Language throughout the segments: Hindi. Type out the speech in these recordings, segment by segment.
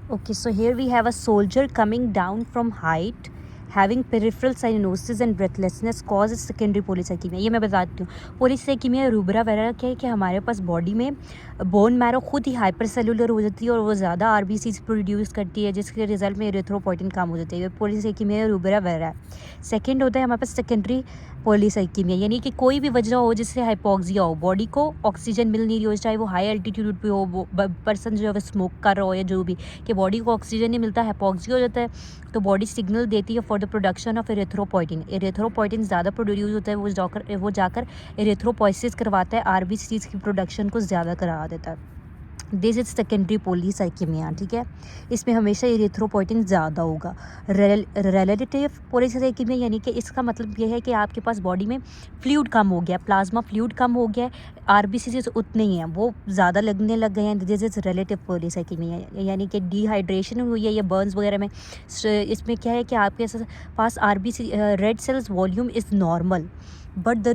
Okay, so here we have a soldier coming down from height, having peripheral cyanosis and breathlessness causes secondary polycythemia. ये मैं बताती हूँ। पोलीसाइकीमिया रूबरा वगैरह क्या है कि हमारे पास बॉडी में बोन मैरो खुद ही हाइपर सेलुलर हो जाती है और वो ज़्यादा आरबीसीज प्रोड्यूस करती है, जिसके रिजल्ट में एरिथ्रोपोइटिन कम हो जाती है। पोलीसाइकीमिया रूबरा वगैरह। सेकेंड होता है हमारे पास सेकेंडरी पॉलीसाइकीमिया, यानी कि कोई भी वजह हो जिससे हाइपोक्सिया हो, बॉडी को ऑक्सीजन मिल नहीं रही हो, चाहे वो हाई एल्टीट्यूड पे हो, वो पर्सन जो है वो स्मोक कर रहा हो या जो भी, कि बॉडी को ऑक्सीजन नहीं मिलता, हाइपोक्सिया हो जाता है, तो बॉडी सिग्नल देती है for the production of erythropoietin. Erythropoietin ज़्यादा प्रोड्यूस होता है, वो जाकर एरिथ्रोपोइसिस करवाता है, आरबीसीज की प्रोडक्शन को ज़्यादा करा देता है। दिस इज सेकेंडरी पोलीसाइकीमिया, ठीक है। इसमें हमेशा एरिथ्रोपोइटिन ज़्यादा होगा। रिलेटिव पोलीसाइकीमिया यानी कि इसका मतलब यह है कि आपके पास बॉडी में फ्लूइड कम हो गया, प्लाज्मा फ्लूइड कम हो गया, आरबीसीज उतने ही हैं, वो ज़्यादा लगने लग गए हैं। दिस इज़ रिलेटिव पोलीसाइकीमिया, यानी कि डिहाइड्रेशन हुई है या बर्न्स वगैरह में। इसमें क्या है कि आपके पास RBC red cells volume is normal, but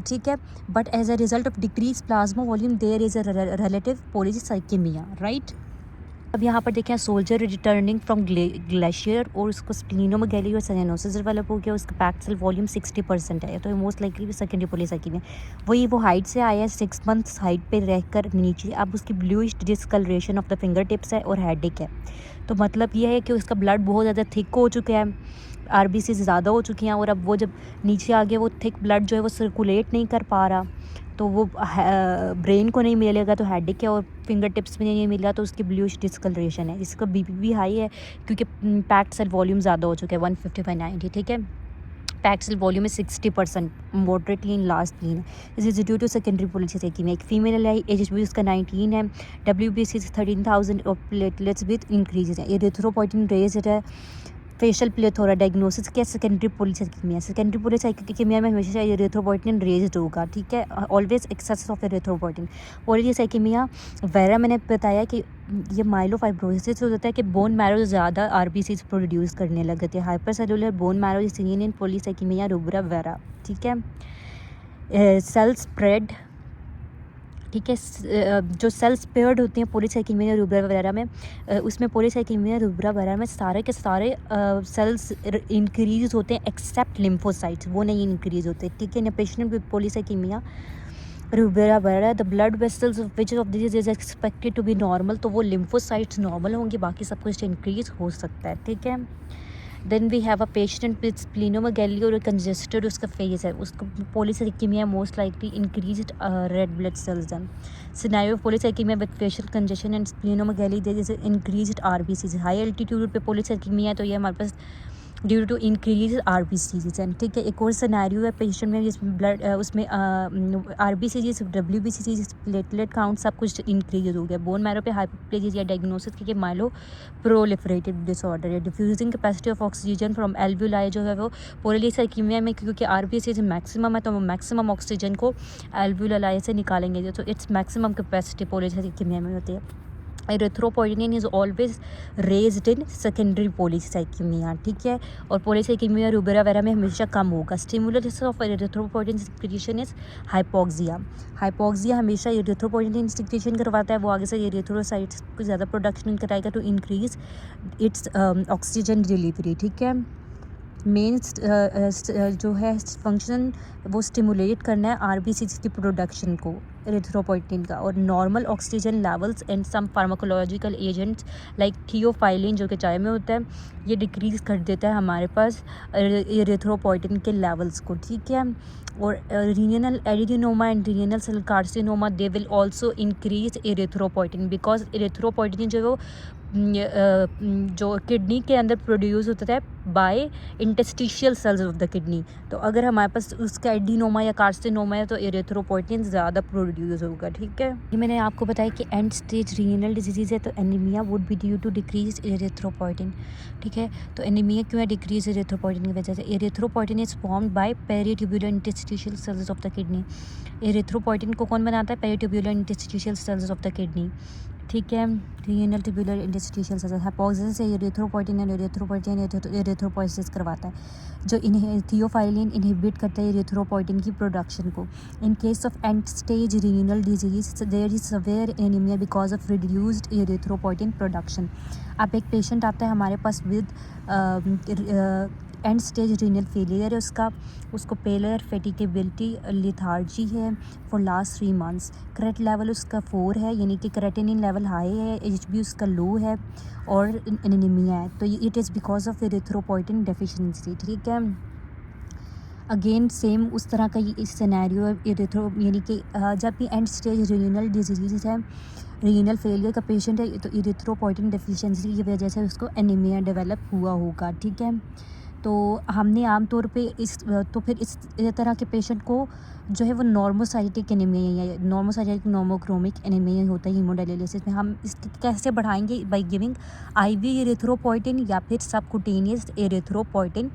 ठीक है, but as a result of decrease plasma volume there is a relative polycythaemia, right. अब यहाँ पर देखें सोल्जर रिटर्निंग फ्रॉम ग्लेशियर और उसको स्प्लीनोमेगैली और साइनोसिस डेवलप हो गया, उसका पैक्ड सेल वॉल्यूम 60% है, तो मोस्ट लाइकली सेकेंडरी पोलीसाइकीमिया। वही वो हाइट से आया है, 6 मंथ्स हाइट पे रहकर नीचे, अब उसकी bluish discolouration of the finger tips है और हेडेक है। तो मतलब ये है कि उसका ब्लड बहुत ज़्यादा थिक हो चुका है, आरबीसी ज़्यादा हो चुकी हैं, और अब वो जब नीचे आ गया वो थिक ब्लड जो है वो सर्कुलेट नहीं कर पा रहा, तो वो ब्रेन को नहीं मिलेगा, तो हेडेक है, और फिंगर टिप्स में नहीं मिला तो उसकी ब्लूइश डिस्कलरेशन है। इसका बीपी भी हाई है क्योंकि पैक्ड सेल वॉल्यूम ज़्यादा हो चुका है, 150/90, ठीक है। पैक्ड सेल वॉल्यूम में 60%, moderately in last lean. This is due to secondary polycythaemia. एक फीमेल है, एज भी उसका 19 है, WBC 13,000 और प्लेटलेट्स विद इंक्रीज है, एरिथ्रोपोइटिन रेज्ड है। फेशियल प्लेथोरा डायग्नोसिस क्या, सेकेंडरी पोलीसाइकीमिया। सेकेंडरी पोलीसाइकीमिया में हमेशा एरिथ्रोपोइटिन रेज्ड होगा, ठीक है, always excess of erythropoietin. Polycythaemia vera मैंने बताया कि ये माइलोफाइब्रोसिस हो जाता है कि बोन मैरो ज़्यादा आरबीसीज प्रोड्यूस करने लगते हैं, hypercellular bone marrow is seen in polycythaemia rubra vera, ठीक है। सेल स्प्रेड, ठीक है, जो सेल स्पेयर्ड होते हैं पोलीसाइकीमिया रूबरा वगैरह में, उसमें पोलीसाइकीमिया रूबरा वगैरह में सारे के सारे सेल्स इंक्रीज होते हैं एक्सेप्ट लिम्फोसाइट्स, वो नहीं इंक्रीज होते, ठीक है। इन पेशेंट विद पोलीसाइकीमिया रूबरा वगैरह the blood vessels which of this is expected to be normal, तो वो लिम्फोसाइट्स नॉर्मल होंगे, बाकी सब कुछ इंक्रीज हो सकता है, ठीक है। Then we have a patient with splenomegaly और कंजेस्टेड उसका फेस है, उसको polycythaemia most likely increased red blood cells हैं। Scenario polycythaemia with facial congestion and splenomegaly there is increased RBCs. High altitude पे पोलीसाइकीमिया है तो ये हमारे पास ड्यू टू इंक्रीज आरबीसीज हैं, ठीक है। एक और सिनेरियो है पेशेंट में जिसमें ब्लड उसमें आरबीसीज, WBCs, प्लेटलेट काउंट सब कुछ इंक्रीज हो गया। बोन मैरो पे हाइपोप्लेजिया डायग्नोसिस के माइलो प्रोलिफरेटिव डिसऑर्डर है। Diffusing capacity of oxygen from alveoli जो है वो पोलीसाइकीमिया में, क्योंकि आरबीसीज मैक्सिमम है तो वो मैक्सिमम ऑक्सीजन को एल्वुलाई से निकालेंगे, तो इट्स मैक्सिमम कैपेसिटी पोलीसाइकीमिया में होती है। Erythropoietin is always raised in secondary polycythaemia, ठीक है, और पोलीसाइकीमिया रूबरा वगैरह में हमेशा कम होगा। Stimulus of erythropoietin secretion is hypoxia. Hypoxia हमेशा एरिथ्रोपोइटिन सिक्रीशन करवाता है, वो आगे से एरिथ्रोसाइट्स को ज़्यादा प्रोडक्शन कराएगा to increase its oxygen delivery, ठीक है। मेन जो है फंक्शन वो स्टिमुलेट करना है आरबीसी की प्रोडक्शन को, एरिथ्रोपोइटिन का, और normal oxygen levels and some pharmacological agents like theophylline जो कि चाय में होता है, ये डिक्रीज कर देता है हमारे पास एरिथ्रोपोइटिन के लेवल्स को, ठीक है। और renal adenoma and renal cell carcinoma they will also increase erythropoietin, because erythropoietin जो है वो जो किडनी के अंदर प्रोड्यूस होता है by interstitial cells of the kidney, तो अगर हमारे पास उसका एडिनोमा या कार्सिनोमा है तो एरिथ्रोपोइटिन ज़्यादा प्रोड्यूस होगा, ठीक है। ये मैंने आपको बताया कि एंड स्टेज रीनल डिजीज़ है तो anaemia would be due to decrease erythropoietin, ठीक है। तो एनीमिया क्यों है? डिक्रीज एरिथ्रोपोइटिन की वजह से। Erythropoietin is formed by peritubular interstitial cells of the kidney. Erythropoietin को कौन बनाता है? Peritubular interstitial cells of the kidney, ठीक है। रीनल ट्यूबुलर इंटरस्टिशियल हाइपोक्सिस से एरिथ्रोपोइटिन एंड एरिथ्रोपोइसिस करवाता है जो थियोफाइलिन इनहिबिट करता है एरिथ्रोपोइटिन की प्रोडक्शन को। In case of end stage renal disease there is severe anaemia because of reduced erythropoietin production. अब एक पेशेंट आता है हमारे पास with end stage renal failure है उसको पेलर फेटिकेबिलिटी लिथार्जी है for last 3 months. Creat level उसका 4 है यानी कि क्रेटिनिन लेवल हाई है, HB उसका लो है और एनीमिया है। तो it is because of erythropoietin deficiency. ठीक है। अगेन सेम उस तरह का ये सिनेरियो है यानी कि जब भी एंड स्टेज रीनल डिजीज़ है, रीनल फेलियर का पेशेंट है तो एरिथ्रोपोइटिन डेफिशिएंसी की वजह से उसको एनीमिया डेवलप हुआ होगा। ठीक है। तो हमने आम तौर पे इस तरह के पेशेंट को जो है वो नॉर्मोसाइटिक एनीमिया या नॉर्मोसाइटिक नॉर्मोक्रोमिक एनीमिया होता है हीमोडायलिसिस में। हम इसको कैसे बढ़ाएंगे? बाय गिविंग IV एरिथ्रोपोइटिन या फिर सबकुटेनियस एरिथ्रोपोइटिन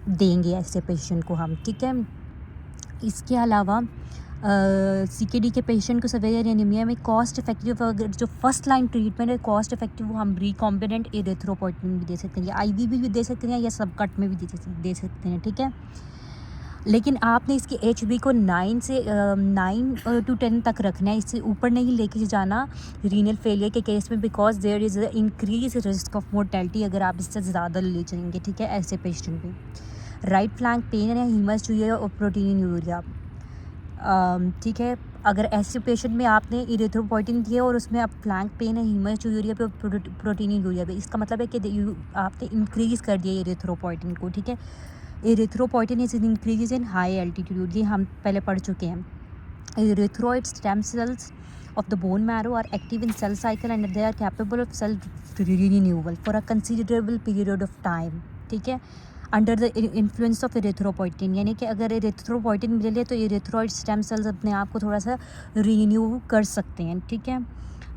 देंगे ऐसे पेशेंट को हम। ठीक है। इसके अलावा CKD के पेशेंट को सवेयर एनीमिया में कॉस्ट इफेक्टिव अगर जो फर्स्ट लाइन ट्रीटमेंट है कॉस्ट इफेक्टिव वो हम रिकॉम्बिनेंट एरिथ्रोपोइटिन भी दे सकते हैं या IV भी दे सकते हैं या सब कट में भी दे सकते हैं। ठीक है। लेकिन आपने इसकी HB को 9 to 10 तक रखना है, इससे ऊपर नहीं लेके जाना रीनल फेलियर के केस में because there is increase risk of mortality अगर आप इससे ज़्यादा ले जाएंगे। ठीक है। ऐसे पेशेंट में राइट फ्लैंक पेन है हीमोजूरिया और प्रोटीन यूरिया। ठीक है। अगर ऐसे पेशेंट में आपने एरिथ्रोपोइटिन दिया और उसमें अब फ्लैंक पेन है हीमोजूरिया पे प्रोटीन यूरिया पे, इसका मतलब है कि आपने इंक्रीज़ कर दिया एरिथ्रोपोइटिन को। ठीक है। Erythropoietin is increase in high altitude, ये हम पहले पढ़ चुके हैं। Erythroid stem cells of the bone marrow are active in cell cycle and they are capable of cell renewal for a considerable period of time. ठीक है। Under the influence of erythropoietin यानी कि अगर एरिथ्रोपोइटिन मिले तो एरिथ्रोइड स्टेम सेल्स अपने आप को थोड़ा सा रीन्यू कर सकते हैं। ठीक है।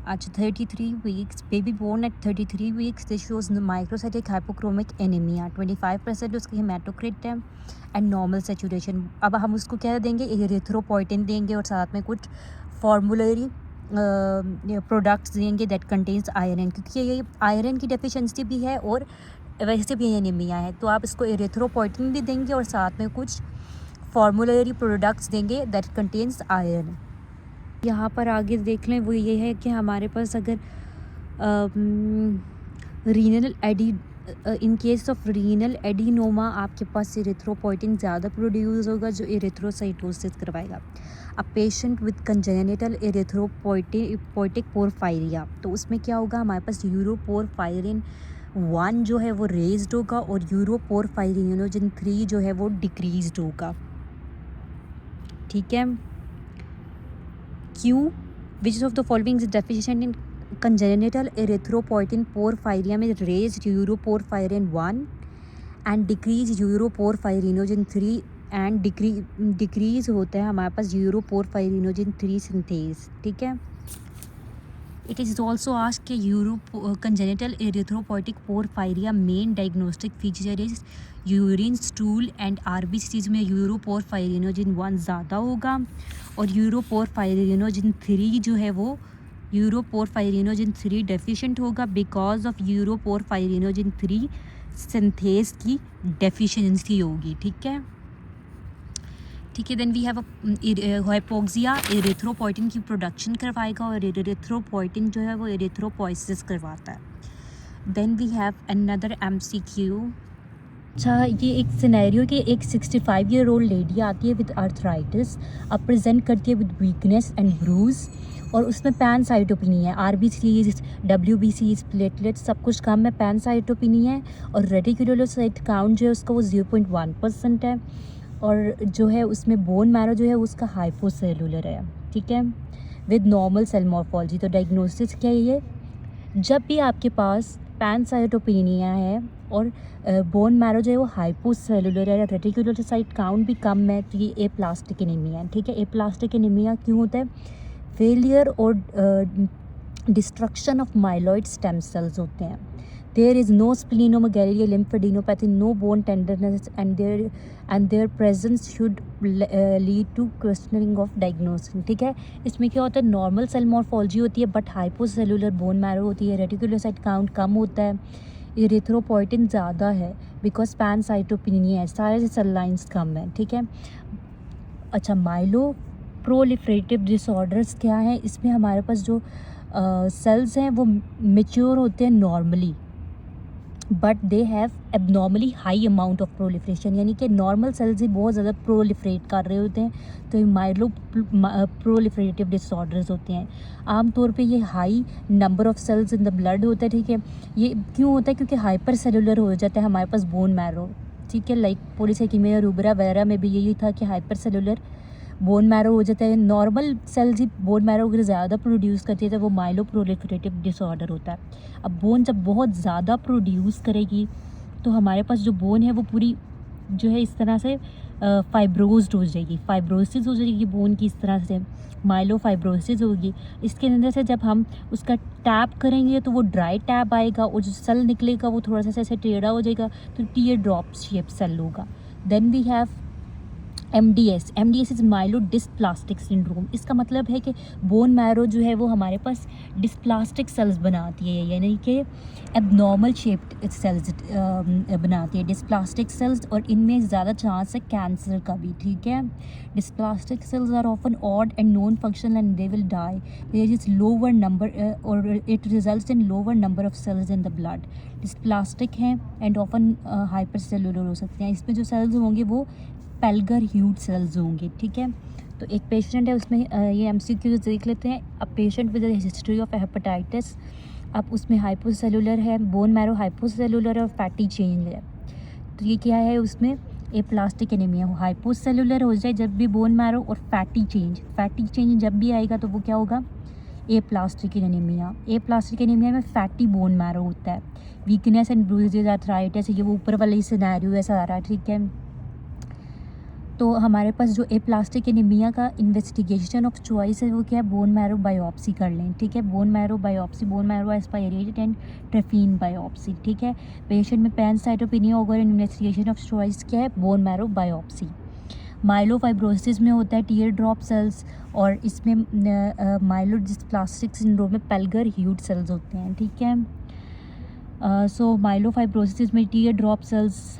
अच्छा 33 weeks baby born at 33 weeks this shows microcytic hypochromic anaemia 25% उसकी हेमाटोक्रिट है एंड नॉर्मल सेचुरेशन। अब हम उसको क्या देंगे? एरिथ्रोपोइटिन देंगे और साथ में कुछ फॉर्मुलरी प्रोडक्ट्स देंगे दैट कंटेन्स आयरन, क्योंकि ये आयरन की डेफिशिएंसी भी है और वैसे भी एनीमिया है। तो आप इसको एरिथ्रोपोइटिन भी देंगे और साथ में कुछ फॉर्मुलरी प्रोडक्ट्स देंगे दैट कंटेन्स आयरन। यहाँ पर आगे देख लें वो ये है कि हमारे पास अगर renal in case of renal adenoma आपके पास एरिथ्रोपोइटिन ज़्यादा प्रोड्यूस होगा जो एरिथ्रोसाइटोसिस करवाएगा। अ पेशेंट विद कंजेनिटल एरिथ्रोपोइटिक पोरफायरिया, तो उसमें क्या होगा? हमारे पास यूरोपोरफायरिन 1 जो है वो रेज्ड होगा और यूरोपोरफायरिनोजन 3 जो है वो डिक्रीज्ड होगा। ठीक है। क्यों? Which of the following is deficient in congenital erythropoietin porphyria में raised uroporphyrin 1 and decrease uroporphyrinogen 3 and decrease होता है हमारे पास यूरोपोरफायरिनोजन 3 सिंथेज। ठीक है। इट इज़ ऑल्सो आस्क्ड कि congenital erythropoietic porphyria main diagnostic feature is urine stool and RBCs में यूरोपोरफायरिनोजन 1 ज़्यादा होगा और यूरोपोरफायरिनोजन 3 जो है वो यूरोपोरफायरिनोजन 3 डेफिशिएंट होगा बिकॉज ऑफ यूरोपोरफायरिनोजन 3 सिंथेज की डेफिशिएंसी होगी। ठीक है। ठीक है। Then we have hypoxia erythropoietin की प्रोडक्शन करवाएगा और एरिथ्रोपोइटिन जो है वो एरिथ्रोपोइसिस करवाता है। Then we have another MCQ। अच्छा ये एक सिनेरियो कि एक 65 ईयर ओल्ड लेडी आती है विद आर्थराइटिस, अब प्रेजेंट करती है विद वीकनेस एंड ब्रूज और उसमें पैनसाइटोपेनिया है, RBCs WBCs प्लेटलेट सब कुछ कम है, पैनसाइटोपेनिया है और रेटिकुलोसाइट काउंट जो है उसका वो 0.1% है और जो है उसमें बोन मैरो जो है उसका हाइपोसेलुलर है। ठीक है। With normal cell morphology. तो डायग्नोसिस क्या है ये? जब भी आपके पास पैनसाइटोपेनिया है और बोन मैरो जो है वो हाइपोसेलुलर है, रेटिकुलोसाइट काउंट भी कम है, तो ये एप्लास्टिक एनीमिया है। ठीक है। एप्लास्टिक एनीमिया क्यों होता है? फेलियर और destruction of myeloid stem cells होते हैं। There is no splenomegaly, lymphadenopathy, no bone tenderness, and their presence should lead to questioning of diagnosis. ठीक है, इसमें क्या होता है, नॉर्मल सेल मॉर्फोलॉजी होती है बट हाइपोसेलुलर बोन मैरो होती है, रेटिकुलोसाइट काउंट कम होता है, इरिथ्रोपोइटिन ज़्यादा है बिकॉज पैनसाइटोपिनिया है, सारे सेल लाइन्स कम है. ठीक है. अच्छा, माइलो प्रोलिफरेटिव डिसऑर्डर्स क्या है, इसमें हमारे पास जो सेल्स हैं वो मेच्योर होते हैं normally but they have abnormally high amount of proliferation, यानी कि नॉर्मल सेल्स ही बहुत ज़्यादा प्रोलिफरेट कर रहे होते हैं, तो ये माइलो प्रोलिफरेटिव डिसऑर्डर्स होते हैं. आमतौर पे ये high number of cells in the blood होता है. ठीक है, ये क्यों होता है, क्योंकि हाइपर सेलुलर हो जाता है हमारे पास बोन मैरो. ठीक है, लाइक पॉलीसाइकिमिया रूबरा वगैरह में भी यही था कि हाइपर सेलुलर बोन मैरो हो जाता है. नॉर्मल सेल्स ही बोन मैरो अगर ज़्यादा प्रोड्यूस करती है तो वो माइलो प्रोलिफरेटिव डिसऑर्डर होता है. अब बोन जब बहुत ज़्यादा प्रोड्यूस करेगी तो हमारे पास जो बोन है वो पूरी जो है इस तरह से फाइब्रोज्ड हो जाएगी, फाइब्रोसिस हो जाएगी बोन की, इस तरह से माइलो फाइब्रोसिस होगी. इसके अंदर से जब हम उसका टैप करेंगे तो वो ड्राई टैप आएगा और जो सेल निकलेगा वो थोड़ा सा ऐसे टेढ़ा हो जाएगा, तो टीयर ड्रॉप शेप सेल होगा. Then we have MDS. MDS is myelodysplastic syndrome. इसका मतलब है कि बोन मैरो जो है वो हमारे पास डिस्प्लास्टिक सेल्स बनाती है, यानी कि एबनॉर्मल शेप्ड सेल्स बनाती है, डिस्प्लास्टिक सेल्स, और इनमें ज़्यादा चांस है कैंसर का भी. ठीक है, dysplastic cells are often odd and non functional and they will die. There is lower number और it results in lower number of cells in the blood. Dysplastic हैं एंड ऑफन हाइपर सेलुलर हो सकते हैं. इसमें जो सेल्स होंगे वो पेल्गर ह्यूड सेल्स होंगे. ठीक है, तो एक पेशेंट है, उसमें ये MCQ देख लेते हैं. अब patient with history of hepatitis, अब उसमें हाइपोसेलुलर है, बोन मैरो हाइपोसेलुलर और फैटी चेंज है. तो ये क्या है, उसमें एप्लास्टिक एनीमिया. हाइपोसेलुलर हो जाए जब भी बोन मैरो, और फैटी चेंज जब भी आएगा तो वो क्या होगा, एप्लास्टिक एनीमिया. एप्लास्टिक एनीमिया में फैटी बोन मैरो होता है. वीकनेस एंड ब्रूजेज, आर्थराइटिस, ये वो ऊपर वाला ही सिनेरियो ऐसा आ रहा है. ठीक है, तो हमारे पास जो एप्लास्टिक एनीमिया का इन्वेस्टिगेशन ऑफ चॉइस है वो क्या है, बोन मैरो बायोप्सी कर लें. ठीक है, bone marrow biopsy, bone marrow aspirated and trephine biopsy. ठीक है, पेशेंट में पैनसाइटोपिनिया होगा, इन्वेस्टिगेशन ऑफ चॉइस क्या है, बोन मैरो बायोप्सी. माइलोफाइब्रोसिस में होता है टीयर ड्रॉप सेल्स, और इसमें माइलो डिस्प्लास्टिक सिंड्रोम में पेल्गर ह्यूड सेल्स होते हैं. ठीक है, सो माइलोफाइब्रोसिस में tear drop cells,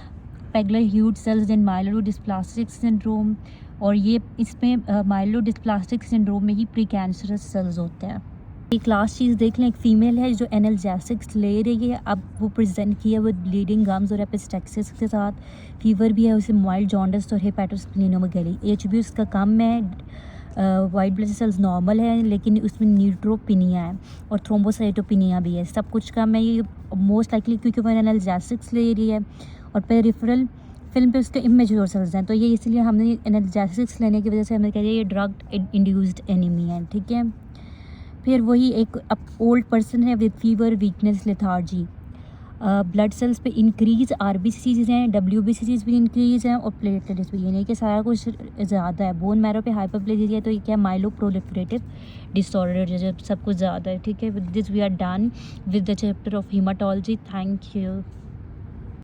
Pelger Huet cells and myelodysplastic syndrome, और ये इसमें माइलो डिस्प्लास्टिक सिंड्रोम में ही प्री कैंसरस सेल्स होते हैं. एक लास्ट चीज़ देख लें, एक फ़ीमेल है जो एनाल्जेसिक्स ले रही है. अब वो प्रेजेंट किया विद ब्लीडिंग गम्स और एपिस्टेक्सिस के साथ, फीवर भी है, उसे माइल्ड जॉन्डिस और हेपेटोस्प्लेनोमेगाली. एच बी उसका कम है, वाइट ब्लड सेल्स नॉर्मल है, लेकिन उसमें न्यूट्रोपिनिया है और थ्रोम्बोसाइटोपिनिया भी है. सब कुछ कम है, ये मोस्ट लाइकली क्योंकि वो एनाल्जेसिक्स ले रही है, और पेरिफेरल फिल्म पे उसके इमेच्योर सेल्स हैं, तो ये इसलिए हमने एनाल्जेसिक्स लेने की वजह से हमें कह रही है ये ड्रग इंड्यूस्ड एनीमिया है. ठीक है, फिर वही एक ओल्ड पर्सन है with fever, weakness, lethargy. Blood cells पे इंक्रीज, RBCs हैं, WBCs भी इंक्रीज हैं, और प्लेटलेट्स भी, यानी कि सारा कुछ ज़्यादा है. बोन मैरो पे हाइपरप्लेजिया, तो ये क्या माइलो प्रोलिफरेटिव डिसऑर्डर जब सब कुछ ज़्यादा है. ठीक है, with this we are done with the chapter of haematology. Thank you.